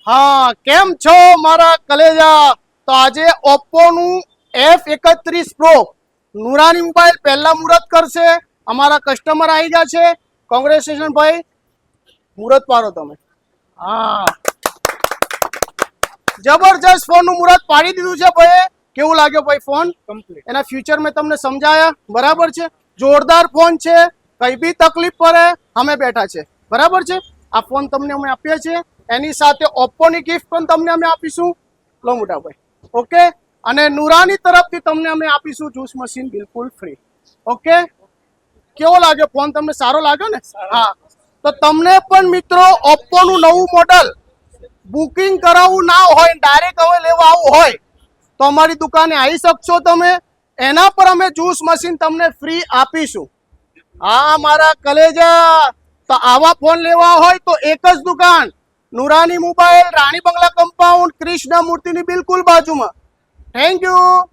હા, કેમ છો મારા કલેજા? તો આજે ઓપ્પો નું F31 Pro નુરાની મોબાઈલ પહેલા મુહૂર્ત કરશે. અમારા કસ્ટમર આવી ગયા છે. કોંગ્રેચ્યુલેશન ભાઈ, મુહૂર્ત પાડો તમે. હા, જબરજસ્ત ફોન નું મુહૂર્ત પાડી દીધું છે ભાઈ. કેવું લાગ્યો ભાઈ ફોન? કમ્પ્લીટ. એના ફ્યુચર મેં તમને સમજાયા, બરાબર છે. જોરદાર ફોન છે, કઈ બી તકલીફ પડે અમે બેઠા છે, બરાબર છે. આ ફોન તમને અમે આપીએ છીએ, એની સાથે ઓપ્પોની ગિફ્ટ પણ તમને અમે આપીશું. લો મોટા ભાઈ, ઓકે. અને નુરાની તરફથી તમને અમે આપીશું જ્યુસ મશીન બિલકુલ ફ્રી. ઓકે, કેવો લાગ્યો ફોન? તમને સારો લાગ્યો ને? હા, તો તમને પણ મિત્રો ઓપ્પો નું નવું મોડલ બુકિંગ કરાવવું ના હોય, ડાયરેક્ટ હવે લેવા આવવું હોય તો અમારી દુકાને આવી શકશો તમે. એના પર અમે જ્યુસ મશીન તમને ફ્રી આપીશું. હા મારા કલેજા, તો આવા ફોન લેવા હોય તો એક જ દુકાન, નુરાની મોબાઈલ, રાણી બંગલા કમ્પાઉન્ડ, કૃષ્ણ મૂર્તિની બિલકુલ બાજુમાં. Thank you.